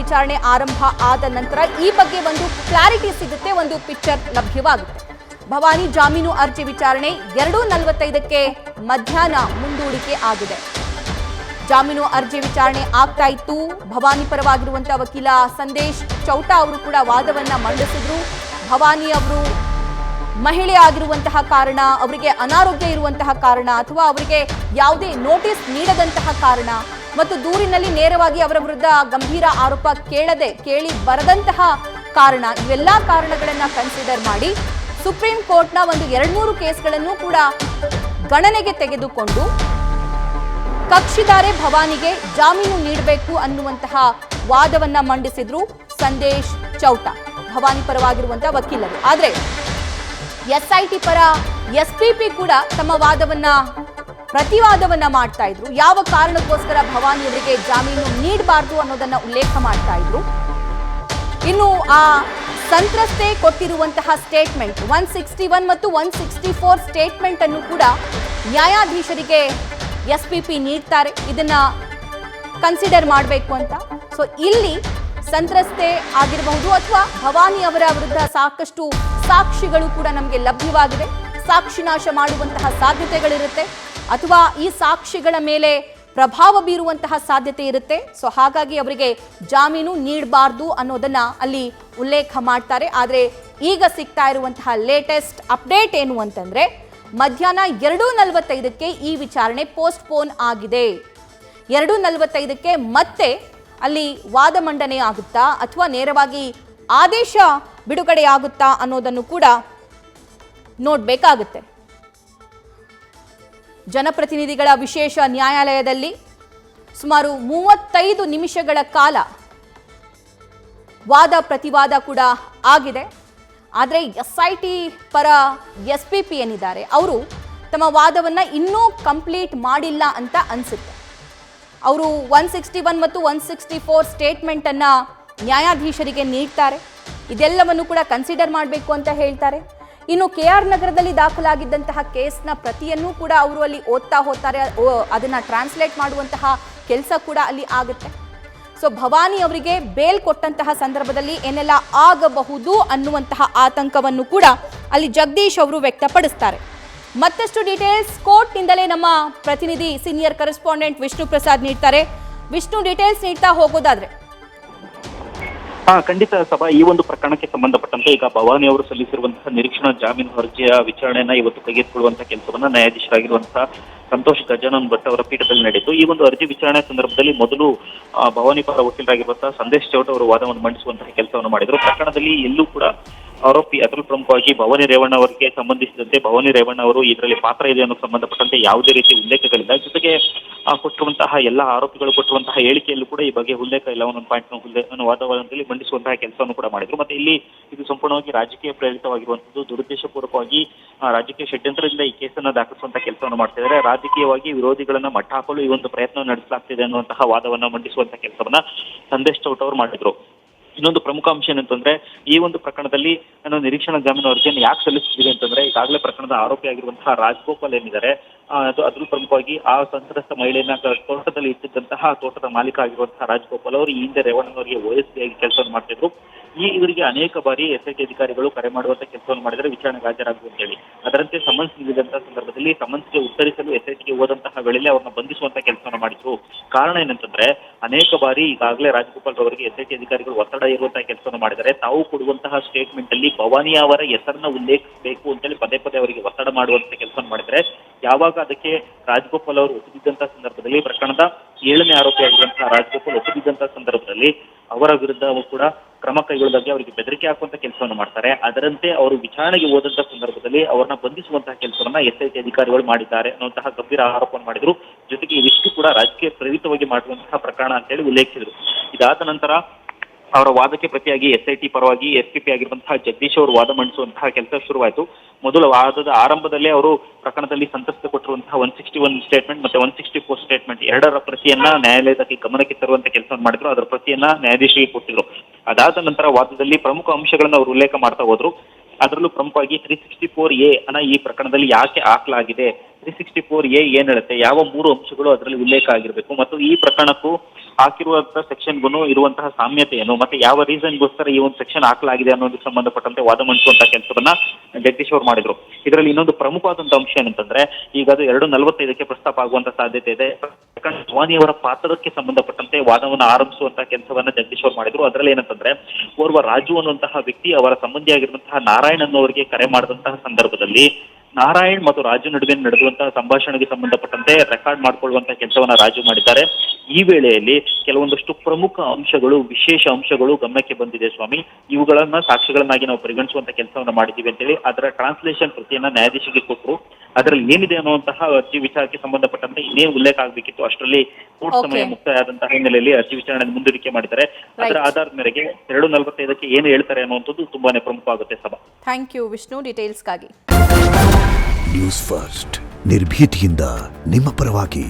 ವಿಚಾರಣೆ ಆರಂಭ ಆದ ನಂತರ ಈ ಬಗ್ಗೆ ಒಂದು ಕ್ಲಾರಿಟಿ ಸಿಗುತ್ತೆ, ಒಂದು ಪಿಕ್ಚರ್ ಲಭ್ಯವಾಗುತ್ತೆ. ಭವಾನಿ ಜಾಮೀನು ಅರ್ಜಿ ವಿಚಾರಣೆ 2:45ಕ್ಕೆ ಮಧ್ಯಾಹ್ನ ಮುಂದೂಡಿಕೆ ಆಗಿದೆ. ಜಾಮೀನು ಅರ್ಜಿ ವಿಚಾರಣೆ ಆಗ್ತಾ ಇತ್ತು. ಭವಾನಿ ಪರವಾಗಿರುವಂತಹ ವಕೀಲ ಸಂದೇಶ್ ಚೌಟಾ ಅವರು ಕೂಡ ವಾದವನ್ನ ಮಂಡಿಸಿದ್ರು. ಭವಾನಿ ಅವರು ಮಹಿಳೆ ಆಗಿರುವಂತಹ ಕಾರಣ, ಅವರಿಗೆ ಅನಾರೋಗ್ಯ ಇರುವಂತಹ ಕಾರಣ, ಅಥವಾ ಅವರಿಗೆ ಯಾವುದೇ ನೋಟಿಸ್ ನೀಡದಂತಹ ಕಾರಣ ಮತ್ತು ದೂರಿನಲ್ಲಿ ನೇರವಾಗಿ ಅವರ ವಿರುದ್ಧ ಗಂಭೀರ ಆರೋಪ ಕೇಳಿ ಬರದಂತಹ ಕಾರಣ, ಇವೆಲ್ಲ ಕಾರಣಗಳನ್ನ ಕನ್ಸಿಡರ್ ಮಾಡಿ ಸುಪ್ರೀಂ ಕೋರ್ಟ್ನ ಒಂದು 2-3 ಕೇಸ್ಗಳನ್ನು ಕೂಡ ಗಣನೆಗೆ ತೆಗೆದುಕೊಂಡು ಕಕ್ಷಿದಾರೆ ಭವಾನಿಗೆ ಜಾಮೀನು ನೀಡಬೇಕು ಅನ್ನುವಂತಹ ವಾದವನ್ನ ಮಂಡಿಸಿದ್ರು ಸಂದೇಶ್ ಚೌಟಾ, ಭವಾನಿ ಪರವಾಗಿರುವಂತಹ ವಕೀಲರು. ಆದ್ರೆ ಎಸ್ಐಟಿ ಪರ ಎಸ್ಪಿಪಿ ಕೂಡ ತಮ್ಮ ಪ್ರತಿವಾದವನ್ನ ಮಾಡ್ತಾ ಇದ್ರು. ಯಾವ ಕಾರಣಕ್ಕೋಸ್ಕರ ಭವಾನಿ ಅವರಿಗೆ ಜಾಮೀನು ನೀಡಬಾರದು ಅನ್ನೋದನ್ನ ಉಲ್ಲೇಖ ಮಾಡ್ತಾ ಇದ್ರು. ಇನ್ನು ಆ ಸಂತ್ರಸ್ತೆ ಕೊಟ್ಟಿರುವಂತಹ ಸ್ಟೇಟ್ಮೆಂಟ್ 161 ಮತ್ತು 164 ಸ್ಟೇಟ್ಮೆಂಟ್ ಅನ್ನು ಕೂಡ ನ್ಯಾಯಾಧೀಶರಿಗೆ ಎಸ್ಪಿಪಿ ನೀಡ್ತಾರೆ, ಇದನ್ನ ಕನ್ಸಿಡರ್ ಮಾಡಬೇಕು ಅಂತ. ಸೊ ಇಲ್ಲಿ ಸಂತ್ರಸ್ತೆ ಆಗಿರಬಹುದು ಅಥವಾ ಭವಾನಿ ಅವರ ವಿರುದ್ಧ ಸಾಕಷ್ಟು ಸಾಕ್ಷಿಗಳು ಕೂಡ ನಮಗೆ ಲಭ್ಯವಾಗಿದೆ. ಸಾಕ್ಷಿನಾಶ ಮಾಡುವಂತಹ ಸಾಧ್ಯತೆಗಳಿರುತ್ತೆ ಅಥವಾ ಈ ಸಾಕ್ಷಿಗಳ ಮೇಲೆ ಪ್ರಭಾವ ಬೀರುವಂತಹ ಸಾಧ್ಯತೆ ಇರುತ್ತೆ. ಸೊ ಹಾಗಾಗಿ ಅವರಿಗೆ ಜಾಮೀನು ನೀಡಬಾರ್ದು ಅನ್ನೋದನ್ನ ಅಲ್ಲಿ ಉಲ್ಲೇಖ ಮಾಡ್ತಾರೆ. ಆದರೆ ಈಗ ಸಿಗ್ತಾ ಇರುವಂತಹ ಲೇಟೆಸ್ಟ್ ಅಪ್ಡೇಟ್ ಏನು ಅಂತಂದ್ರೆ, ಮಧ್ಯಾಹ್ನ 2:45ಕ್ಕೆ ಈ ವಿಚಾರಣೆ ಪೋಸ್ಟ್ಪೋನ್ ಆಗಿದೆ. 2:45ಕ್ಕೆ ಮತ್ತೆ ಅಲ್ಲಿ ವಾದ ಮಂಡನೆ ಆಗುತ್ತಾ ಅಥವಾ ನೇರವಾಗಿ ಆದೇಶ ಬಿಡುಗಡೆ ಆಗುತ್ತಾ ಅನ್ನೋದನ್ನು ಕೂಡ ನೋಡಬೇಕಾಗುತ್ತೆ. ಜನಪ್ರತಿನಿಧಿಗಳ ವಿಶೇಷ ನ್ಯಾಯಾಲಯದಲ್ಲಿ ಸುಮಾರು 35 ನಿಮಿಷಗಳ ಕಾಲ ವಾದ ಪ್ರತಿವಾದ ಕೂಡ ಆಗಿದೆ. ಆದರೆ ಎಸ್ಐಟಿ ಪರ ಎಸ್ಪಿಪಿ ಏನಿದ್ದಾರೆ ಅವರು ತಮ್ಮ ವಾದವನ್ನ ಇನ್ನೂ ಕಂಪ್ಲೀಟ್ ಮಾಡಿಲ್ಲ ಅಂತ ಅನ್ಸುತ್ತೆ. ಅವರು 161 ಮತ್ತು 164 ಸ್ಟೇಟ್ಮೆಂಟ್ ಅನ್ನ ನ್ಯಾಯಾಧೀಶರಿಗೆ ನೀಡ್ತಾರೆ. ಇದೆಲ್ಲವನ್ನು ಕೂಡ ಕನ್ಸಿಡರ್ ಮಾಡಬೇಕು ಅಂತ ಹೇಳ್ತಾರೆ. ಇನ್ನು KR ನಗರದಲ್ಲಿ ದಾಖಲಾಗಿದ್ದಂತಹ ಕೇಸ್ನ ಪ್ರತಿಯನ್ನು ಕೂಡ ಅವರು ಅಲ್ಲಿ ಓದ್ತಾ ಹೋಗ್ತಾರೆ, ಅದನ್ನ ಟ್ರಾನ್ಸ್ಲೇಟ್ ಮಾಡುವಂತಹ ಕೆಲಸ ಕೂಡ ಅಲ್ಲಿ ಆಗುತ್ತೆ. ಸೊ ಭವಾನಿ ಅವರಿಗೆ ಬೇಲ್ ಕೊಟ್ಟಂತಹ ಸಂದರ್ಭದಲ್ಲಿ ಏನೆಲ್ಲ ಆಗಬಹುದು ಅನ್ನುವಂತಹ ಆತಂಕವನ್ನು ಕೂಡ ಅಲ್ಲಿ ಜಗದೀಶ್ ಅವರು ವ್ಯಕ್ತಪಡಿಸ್ತಾರೆ. ಮತ್ತಷ್ಟು ಡೀಟೇಲ್ಸ್ ಕೋರ್ಟ್ನಿಂದಲೇ ನಮ್ಮ ಪ್ರತಿನಿಧಿ ಸೀನಿಯರ್ ಕರೆಸ್ಪಾಂಡೆಂಟ್ ವಿಷ್ಣು ಪ್ರಸಾದ್ ನೀಡ್ತಾರೆ. ವಿಷ್ಣು, ಡೀಟೇಲ್ಸ್ ನೀಡ್ತಾ ಹೋಗೋದಾದ್ರೆ. ಖಂಡಿತ ಸಭಾ, ಈ ಒಂದು ಪ್ರಕರಣಕ್ಕೆ ಸಂಬಂಧಪಟ್ಟಂತೆ ಈಗ ಭವಾನಿ ಅವರು ಸಲ್ಲಿಸಿರುವಂತಹ ನಿರೀಕ್ಷಣಾ ಜಾಮೀನು ಅರ್ಜಿಯ ವಿಚಾರಣೆಯನ್ನ ಇವತ್ತು ಕೈಗೆತ್ತಿಕೊಳ್ಳುವಂತಹ ಕೆಲಸವನ್ನ ನ್ಯಾಯಾಧೀಶರಾಗಿರುವಂತಹ ಸಂತೋಷ್ ಗಜಾನನ್ ಭಟ್ ಅವರ ಪೀಠದಲ್ಲಿ ನಡೆಯಿತು. ಈ ಒಂದು ಅರ್ಜಿ ವಿಚಾರಣೆ ಸಂದರ್ಭದಲ್ಲಿ ಮೊದಲು ಭವಾನಿ ಪರ ವಕೀಲರಾಗಿರುವಂತಹ ಸಂದೇಶ್ ಚೌಟ ಅವರು ವಾದವನ್ನು ಮಂಡಿಸುವಂತಹ ಕೆಲಸವನ್ನು ಮಾಡಿದರು. ಪ್ರಕರಣದಲ್ಲಿ ಎಲ್ಲೂ ಕೂಡ ಆರೋಪಿ ಅದರಲ್ಲೂ ಪ್ರಮುಖವಾಗಿ ಭವಾನಿ ರೇವಣ್ಣ ಅವರಿಗೆ ಸಂಬಂಧಿಸಿದಂತೆ ಭವಾನಿ ರೇವಣ್ಣ ಅವರು ಇದರಲ್ಲಿ ಪಾತ್ರ ಇದೆ ಅನ್ನೋಕೆ ಸಂಬಂಧಪಟ್ಟಂತೆ ಯಾವುದೇ ರೀತಿ ಉಲ್ಲೇಖಗಳಿಲ್ಲ. ಜೊತೆಗೆ ಕೊಟ್ಟಿರುವಂತಹ ಎಲ್ಲ ಆರೋಪಿಗಳು ಕೊಟ್ಟಿರುವಂತಹ ಹೇಳಿಕೆಯಲ್ಲೂ ಕೂಡ ಈ ಬಗ್ಗೆ ಉಲ್ಲೇಖ ಇಲ್ಲ, ಒಂದೊಂದು ಪಾಯಿಂಟ್ ವಾದವಾದದಲ್ಲಿ ಮಂಡಿಸುವಂತಹ ಕೆಲಸವನ್ನು ಕೂಡ ಮಾಡಿದ್ರು. ಮತ್ತೆ ಇಲ್ಲಿ ಇದು ಸಂಪೂರ್ಣವಾಗಿ ರಾಜಕೀಯ ಪ್ರೇರಿತವಾಗಿರುವಂತದ್ದು, ದುರುದ್ದೇಶಪೂರ್ವಕವಾಗಿ ರಾಜಕೀಯ ಷಡ್ಯಂತ್ರದಿಂದ ಈ ಕೇಸನ್ನು ದಾಖಲಿಸುವಂತಹ ಕೆಲಸವನ್ನು ಮಾಡ್ತಿದ್ದಾರೆ. ರಾಜಕೀಯವಾಗಿ ವಿರೋಧಿಗಳನ್ನ ಮಟ್ಟ ಹಾಕಲು ಈ ಒಂದು ಪ್ರಯತ್ನ ನಡೆಸಲಾಗ್ತಿದೆ ಅನ್ನುವಂತಹ ವಾದವನ್ನ ಮಂಡಿಸುವಂತಹ ಕೆಲಸವನ್ನ ಸಂದೇಶ್ ಚೌಟ ಅವರು ಮಾಡಿದ್ರು. ಇನ್ನೊಂದು ಪ್ರಮುಖ ಅಂಶ ಏನಂತಂದ್ರೆ, ಈ ಒಂದು ಪ್ರಕರಣದಲ್ಲಿ ನಾನು ನಿರೀಕ್ಷಣಾ ಜಾಮೀನು ಅರ್ಜಿಯನ್ನು ಯಾಕೆ ಸಲ್ಲಿಸ್ತಿದ್ದೀವಿ ಅಂತಂದ್ರೆ, ಈಗಾಗಲೇ ಪ್ರಕರಣದ ಆರೋಪಿ ಆಗಿರುವಂತಹ ರಾಜಗೋಪಾಲ್ ಏನಿದ್ದಾರೆ, ಅದ್ರೂ ಪ್ರಮುಖವಾಗಿ ಆ ಸಂತ್ರಸ್ತ ಮಹಿಳೆಯನ್ನ ತೋಟದಲ್ಲಿ ಇಟ್ಟಿದ್ದಂತಹ ತೋಟದ ಮಾಲೀಕ ಆಗಿರುವಂತಹ ರಾಜಗೋಪಾಲ್ ಅವರು ಈ ಹಿಂದೆ ರೇವಣ್ಣನವರಿಗೆ OSP ಆಗಿ ಕೆಲಸವನ್ನು ಮಾಡ್ತಿದ್ರು. ಇವರಿಗೆ ಅನೇಕ ಬಾರಿ SIT ಅಧಿಕಾರಿಗಳು ಕರೆ ಮಾಡುವಂತ ಕೆಲಸವನ್ನು ಮಾಡಿದರೆ ವಿಚಾರಣೆಗೆ ಹಾಜರಾಗುವ ಅಂತ ಹೇಳಿ, ಅದರಂತೆ ಸಮನ್ಸ್ ನೀಡಿದಂತಹ ಸಂದರ್ಭದಲ್ಲಿ ಸಮನ್ಸ್ಗೆ ಉತ್ತರಿಸಲು SITಗೆ ಹೋದಂತಹ ವೇಳೆಯಲ್ಲಿ ಅವ್ರನ್ನ ಬಂಧಿಸುವಂತ ಕೆಲಸವನ್ನು ಮಾಡಿದ್ರು. ಕಾರಣ ಏನಂತಂದ್ರೆ, ಅನೇಕ ಬಾರಿ ಈಗಾಗಲೇ ರಾಜಗೋಪಾಲ್ ಅವರಿಗೆ SIT ಅಧಿಕಾರಿಗಳು ಒತ್ತಡ ಇರುವಂತಹ ಕೆಲಸವನ್ನು ಮಾಡಿದ್ದಾರೆ. ತಾವು ಕೊಡುವಂತಹ ಸ್ಟೇಟ್ಮೆಂಟ್ ಅಲ್ಲಿ ಭವಾನಿ ಅವರ ಹೆಸರನ್ನ ಉಲ್ಲೇಖಿಸಬೇಕು ಅಂತೇಳಿ ಪದೇ ಪದೇ ಅವರಿಗೆ ಒತ್ತಡ ಮಾಡುವಂತ ಕೆಲಸವನ್ನು ಮಾಡಿದರೆ, ಯಾವಾಗ ಅದಕ್ಕೆ ರಾಜಗೋಪಾಲ್ ಅವರು ಒಪ್ಪಿದ್ದಂತಹ ಸಂದರ್ಭದಲ್ಲಿ, ಪ್ರಕರಣದ 7ನೇ ಆರೋಪಿಯಾಗಿರುವಂತಹ ರಾಜಗೋಪಾಲ್ ಒಪ್ಪಿದ್ದಂತಹ ಸಂದರ್ಭದಲ್ಲಿ ಅವರ ವಿರುದ್ಧವೂ ಕೂಡ ಕ್ರಮ ಕೈಗೊಳ್ಳದಾಗಿ ಅವರಿಗೆ ಬೆದರಿಕೆ ಹಾಕುವಂತ ಕೆಲಸವನ್ನು ಮಾಡ್ತಾರೆ. ಅದರಂತೆ ಅವರು ವಿಚಾರಣೆಗೆ ಹೋದಂತಹ ಸಂದರ್ಭದಲ್ಲಿ ಅವರನ್ನ ಬಂಧಿಸುವಂತಹ ಕೆಲಸವನ್ನ SIT ಅಧಿಕಾರಿಗಳು ಮಾಡಿದ್ದಾರೆ ಅನ್ನುವಂತಹ ಗಂಭೀರ ಆರೋಪವನ್ನು ಮಾಡಿದ್ರು. ಜೊತೆಗೆ ಇದಿಷ್ಟು ಕೂಡ ರಾಜಕೀಯ ಪ್ರೇರಿತವಾಗಿ ಮಾಡುವಂತಹ ಪ್ರಕರಣ ಅಂತೇಳಿ ಉಲ್ಲೇಖಿಸಿದ್ರು. ಇದಾದ ನಂತರ ಅವರ ವಾದಕ್ಕೆ ಪ್ರತಿಯಾಗಿ SIT ಪರವಾಗಿ SPP ಆಗಿರುವಂತಹ ಜಗದೀಶ್ ಅವರು ವಾದ ಮಂಡಿಸುವಂತಹ ಕೆಲಸ ಶುರುವಾಯಿತು. ಮೊದಲ ವಾದದ ಆರಂಭದಲ್ಲೇ ಅವರು ಪ್ರಕರಣದಲ್ಲಿ ಸಂತ್ರಸ್ತೆ ಕೊಟ್ಟಿರುವಂತಹ 161 ಸ್ಟೇಟ್ಮೆಂಟ್ ಮತ್ತೆ 164 ಸ್ಟೇಟ್ಮೆಂಟ್ ಎರಡರ ಪ್ರತಿಯನ್ನ ನ್ಯಾಯಾಲಯದ ಗಮನಕ್ಕೆ ತರುವಂತ ಕೆಲಸವನ್ನು ಮಾಡಿದ್ರು. ಅದರ ಪ್ರತಿಯನ್ನ ನ್ಯಾಯಾಧೀಶರಿಗೆ ಕೊಟ್ಟಿದ್ರು. ಅದಾದ ನಂತರ ವಾದದಲ್ಲಿ ಪ್ರಮುಖ ಅಂಶಗಳನ್ನ ಅವರು ಉಲ್ಲೇಖ ಮಾಡ್ತಾ ಹೋದ್ರು. ಅದರಲ್ಲೂ ಪ್ರಮುಖವಾಗಿ 364A ಅನ್ನ ಈ ಪ್ರಕರಣದಲ್ಲಿ ಯಾಕೆ ಹಾಕಲಾಗಿದೆ, 364A ಏನ್ ಹೇಳುತ್ತೆ, ಯಾವ 3 ಅಂಶಗಳು ಅದರಲ್ಲಿ ಉಲ್ಲೇಖ ಆಗಿರಬೇಕು ಮತ್ತು ಈ ಪ್ರಕರಣಕ್ಕೂ ಹಾಕಿರುವಂತಹ ಸೆಕ್ಷನ್ಗೂ ಇರುವಂತಹ ಸಾಮ್ಯತೆ ಏನು, ಮತ್ತೆ ಯಾವ ರೀಸನ್ಗೋಸ್ಕರ ಈ ಒಂದು ಸೆಕ್ಷನ್ ಹಾಕಲಾಗಿದೆ ಅನ್ನೋದಕ್ಕೆ ಸಂಬಂಧಪಟ್ಟಂತೆ ವಾದ ಮಂಡಿಸುವಂತಹ ಕೆಲಸವನ್ನ ಜಗದೀಶ್ ಅವರು ಮಾಡಿದ್ರು. ಇದರಲ್ಲಿ ಇನ್ನೊಂದು ಪ್ರಮುಖವಾದಂತಹ ಅಂಶ ಏನಂತಂದ್ರೆ, ಈಗ ಅದು 2:45 ಪ್ರಸ್ತಾಪ ಆಗುವಂತ ಸಾಧ್ಯತೆ ಇದೆ. ಭವಾನಿಯವರ ಪಾತ್ರಕ್ಕೆ ಸಂಬಂಧಪಟ್ಟಂತೆ ವಾದವನ್ನು ಆರಂಭಿಸುವಂತಹ ಕೆಲಸವನ್ನ ಜಗದೀಶ್ ಅವರು ಮಾಡಿದ್ರು. ಅದರಲ್ಲಿ ಏನಂತಂದ್ರೆ, ಓರ್ವ ರಾಜು ಅನ್ನುವಂತಹ ವ್ಯಕ್ತಿ ಅವರ ಸಂಬಂಧಿಯಾಗಿರುವಂತಹ ನಾರಾಯಣ್ ಅನ್ನೋರಿಗೆ ಕರೆ ಮಾಡಿದಂತಹ ಸಂದರ್ಭದಲ್ಲಿ ನಾರಾಯಣ್ ಮತ್ತು ರಾಜು ನಡುವೆ ನಡೆದುವಂತಹ ಸಂಭಾಷಣೆಗೆ ಸಂಬಂಧಪಟ್ಟಂತೆ ರೆಕಾರ್ಡ್ ಮಾಡಿಕೊಳ್ಳುವಂತಹ ಕೆಲಸವನ್ನ ರಾಜು ಮಾಡಿದ್ದಾರೆ. ಈ ವೇಳೆಯಲ್ಲಿ ಕೆಲವೊಂದಷ್ಟು ಪ್ರಮುಖ ಅಂಶಗಳು, ವಿಶೇಷ ಅಂಶಗಳು ಗಮನಕ್ಕೆ ಬಂದಿದೆ ಸ್ವಾಮಿ. ಇವುಗಳನ್ನ ಸಾಕ್ಷ್ಯಗಳನ್ನಾಗಿ ನಾವು ಪರಿಗಣಿಸುವಂತ ಕೆಲಸವನ್ನ ಮಾಡಿದ್ದೀವಿ ಅಂತೇಳಿ ಅದರ ಟ್ರಾನ್ಸ್ಲೇಷನ್ ಪ್ರತಿಯನ್ನ ನ್ಯಾಯಾಧೀಶರಿಗೆ ಕೊಟ್ಟರು. ಅದರಲ್ಲಿ ಏನಿದೆ ಅನ್ನುವಂತಹ ಅರ್ಜಿ ವಿಚಾರಕ್ಕೆ ಸಂಬಂಧಪಟ್ಟಂತೆ ಇನ್ನೇನು ಉಲ್ಲೇಖ ಆಗಬೇಕಿತ್ತು ಅಷ್ಟರಲ್ಲಿ ಕೋರ್ಟ್ ಸಮಯ ಮುಕ್ತಾಯ ಆದಂತಹ ಹಿನ್ನೆಲೆಯಲ್ಲಿ ಅರ್ಜಿ ವಿಚಾರಣೆ ಮುಂದೂಡಿಕೆ ಮಾಡಿದ್ದಾರೆ. ಅದರ ಆಧಾರದ ಮೇರೆಗೆ 2:45 ಏನು ಹೇಳ್ತಾರೆ ಅನ್ನುವಂಥದ್ದು ತುಂಬಾನೇ ಪ್ರಮುಖವಾಗುತ್ತೆ ಸಭಾ. ಥ್ಯಾಂಕ್ ಯು ವಿಷ್ಣು, ಡೀಟೇಲ್ಸ್ಗಾಗಿ. ನ್ಯೂಸ್ ಫಸ್ಟ್ ನಿರ್ಭೀತಿಯಿಂದ ನಿಮ್ಮ ಪರವಾಗಿ.